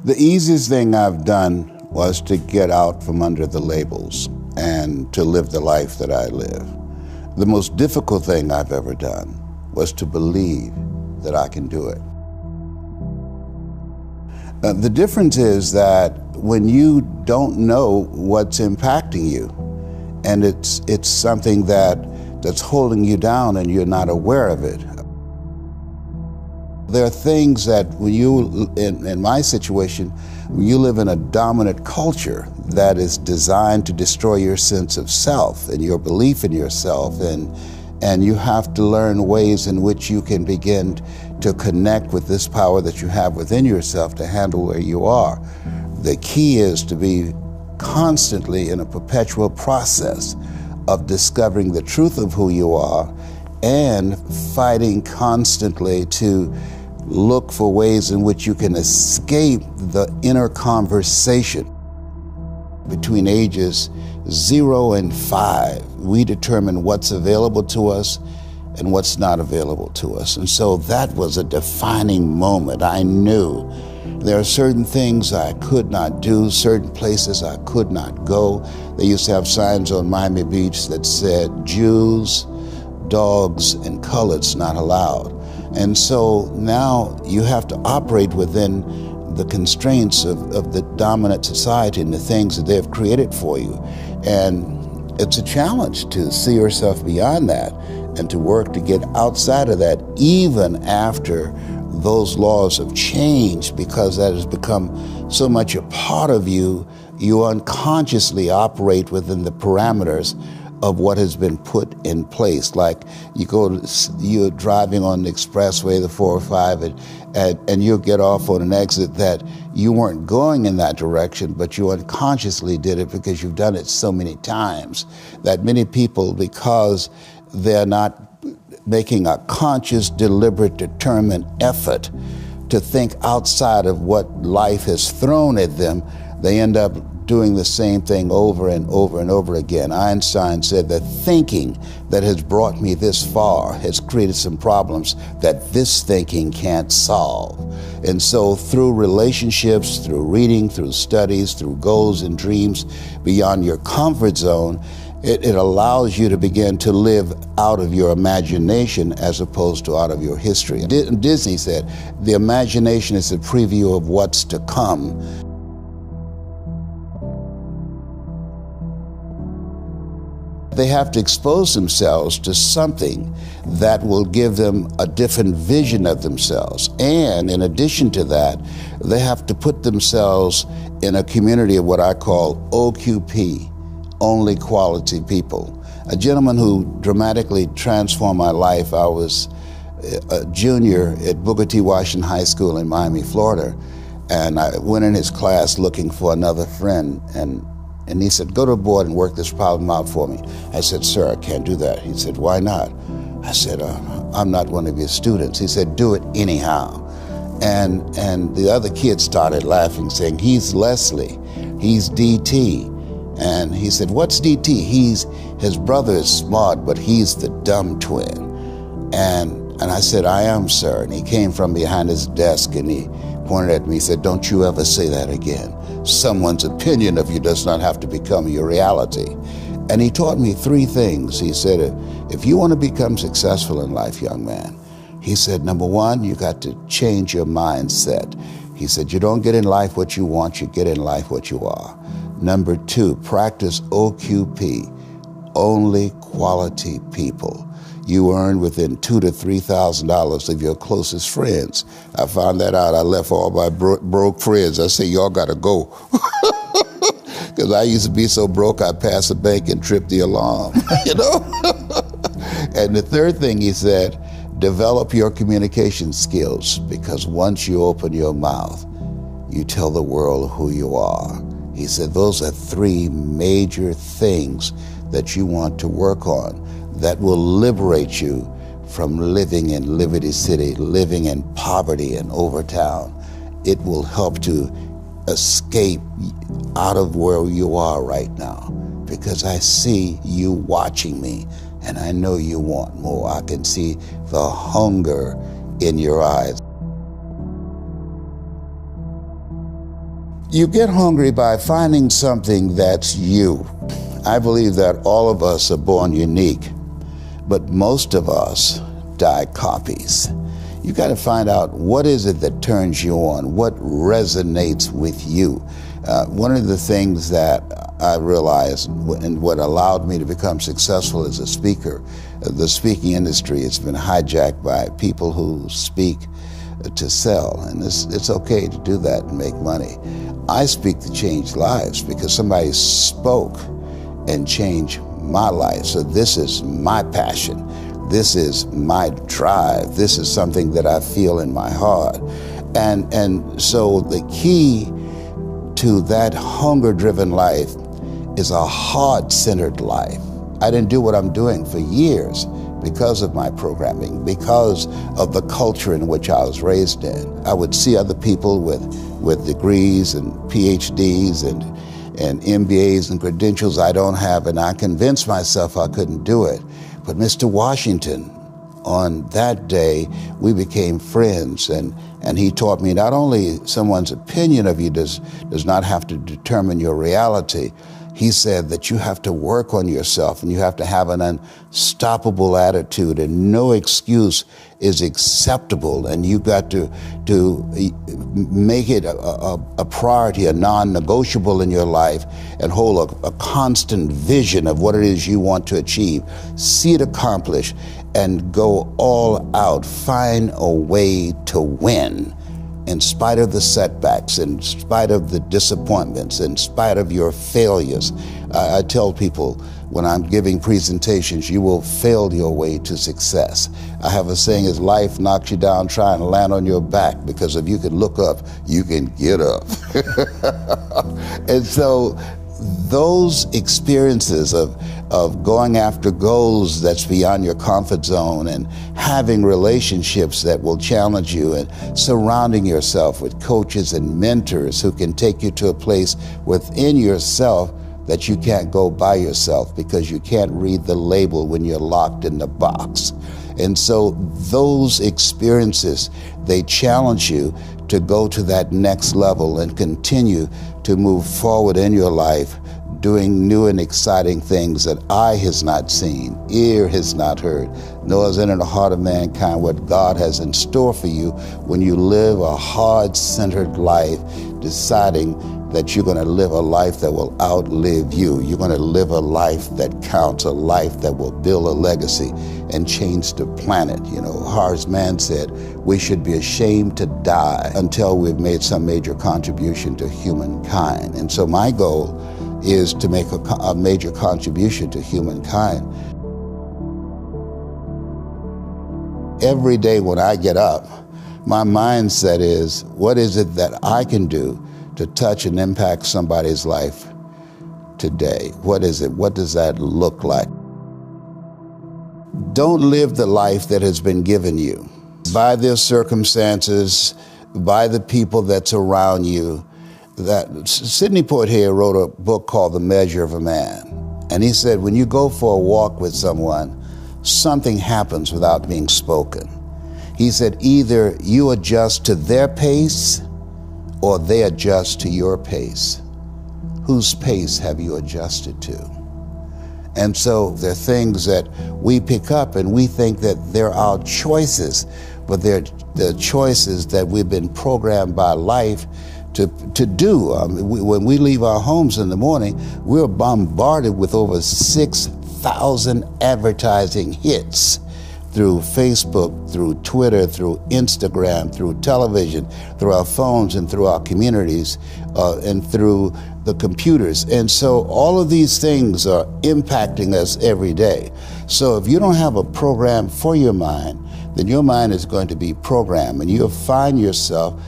The easiest thing I've done was to get out from under the labels and to live the life that I live. The most difficult thing I've ever done was to believe that I can do it. The difference is that when you don't know what's impacting you, and it's something that's holding you down and you're not aware of it. There are things that when you, in my situation, when you live in a dominant culture that is designed to destroy your sense of self and your belief in yourself, and you have to learn ways in which you can begin to connect with this power that you have within yourself to handle where you are. The key is to be constantly in a perpetual process of discovering the truth of who you are and fighting constantly to look for ways in which you can escape the inner conversation. Between ages 0 and 5, we determine what's available to us and what's not available to us. And so that was a defining moment. I knew there are certain things I could not do, certain places I could not go. They used to have signs on Miami Beach that said, Jews, dogs, and coloreds not allowed. And so now you have to operate within the constraints of the dominant society and the things that they've created for you. And it's a challenge to see yourself beyond that and to work to get outside of that even after those laws have changed, because that has become so much a part of you, you unconsciously operate within the parameters of what has been put in place. Like you're driving on the expressway, the 405, and you'll get off on an exit that you weren't going in that direction, but you unconsciously did it because you've done it so many times that many people, because they're not making a conscious, deliberate, determined effort to think outside of what life has thrown at them, they end up doing the same thing over and over and over again. Einstein said that thinking that has brought me this far has created some problems that this thinking can't solve. And so through relationships, through reading, through studies, through goals and dreams beyond your comfort zone, it allows you to begin to live out of your imagination as opposed to out of your history. Disney said, the imagination is a preview of what's to come. They have to expose themselves to something that will give them a different vision of themselves. And in addition to that, they have to put themselves in a community of what I call OQP, only quality people. A gentleman who dramatically transformed my life, I was a junior at Booker T. Washington High School in Miami, Florida, and I went in his class looking for another friend, and he said, go to the board and work this problem out for me. I said, sir, I can't do that. He said, why not? I said, I'm not one of your students. He said, do it anyhow. And the other kids started laughing, saying, he's Leslie, he's DT. And he said, what's DT? His brother is smart, but he's the dumb twin. And I said, I am, sir. And he came from behind his desk and he pointed at me. He said, don't you ever say that again. Someone's opinion of you does not have to become your reality. And he taught me 3 things. He said, if you want to become successful in life, young man, he said, number 1, you got to change your mindset. He said, you don't get in life what you want, you get in life what you are. Number 2, practice OQP, only quality people. You earn within $2,000 to $3,000 of your closest friends. I found that out. I left all my broke friends. I said, y'all got to go. Because I used to be so broke, I'd pass the bank and trip the alarm, you know? And the 3rd thing he said, develop your communication skills, because once you open your mouth, you tell the world who you are. He said, those are 3 major things that you want to work on that will liberate you from living in Liberty City, living in poverty in Overtown. It will help to escape out of where you are right now, because I see you watching me and I know you want more. I can see the hunger in your eyes. You get hungry by finding something that's you. I believe that all of us are born unique, but most of us die copies. You got to find out what is it that turns you on, what resonates with you. One of the things that I realized and what allowed me to become successful as a speaker, the speaking industry has been hijacked by people who speak to sell, and it's okay to do that and make money. I speak to change lives because somebody spoke and changed my life. So this is my passion. This is my drive. This is something that I feel in my heart. And so the key to that hunger-driven life is a heart-centered life. I didn't do what I'm doing for years because of my programming, because of the culture in which I was raised in. I would see other people with degrees and PhDs and MBAs and credentials I don't have, and I convinced myself I couldn't do it. But Mr. Washington, on that day, we became friends, and he taught me not only someone's opinion of you does not have to determine your reality. He said that you have to work on yourself and you have to have an unstoppable attitude, and no excuse is acceptable, and you got to make it a priority, a non-negotiable in your life, and hold a constant vision of what it is you want to achieve. See it accomplished and go all out. Find a way to win. In spite of the setbacks, in spite of the disappointments, in spite of your failures. I tell people when I'm giving presentations, you will fail your way to success. I have a saying, is life knocks you down, trying to land on your back, because if you can look up, you can get up. And so those experiences of going after goals that's beyond your comfort zone, and having relationships that will challenge you, and surrounding yourself with coaches and mentors who can take you to a place within yourself that you can't go by yourself, because you can't read the label when you're locked in the box. And so those experiences, they challenge you to go to that next level and continue to move forward in your life, doing new and exciting things that eye has not seen, ear has not heard, nor is in the heart of mankind what God has in store for you when you live a heart-centered life, deciding that you're going to live a life that will outlive you. You're going to live a life that counts, a life that will build a legacy and change the planet. You know, Horace Mann said, we should be ashamed to die until we've made some major contribution to humankind. And so my goal is to make a major contribution to humankind. Every day when I get up, my mindset is, what is it that I can do to touch and impact somebody's life today? What is it? What does that look like? Don't live the life that has been given you by their circumstances, by the people that's around you. That Sidney Poitier wrote a book called The Measure of a Man. And he said, when you go for a walk with someone, something happens without being spoken. He said, either you adjust to their pace or they adjust to your pace. Whose pace have you adjusted to? And so there are things that we pick up and we think that they're our choices, but they're the choices that we've been programmed by life to do. When we leave our homes in the morning, we're bombarded with over 6,000 advertising hits through Facebook, through Twitter, through Instagram, through television, through our phones and through our communities, and through the computers. And so all of these things are impacting us every day. So if you don't have a program for your mind, then your mind is going to be programmed, and you'll find yourself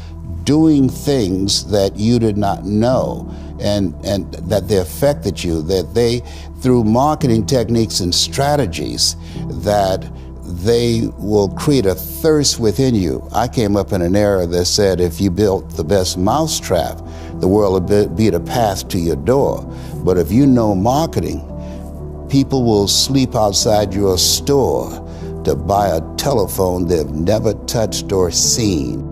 doing things that you did not know, and that they affected you, that they, through marketing techniques and strategies, that they will create a thirst within you. I came up in an era that said if you built the best mousetrap, the world will be the path to your door. But if you know marketing, people will sleep outside your store to buy a telephone they've never touched or seen.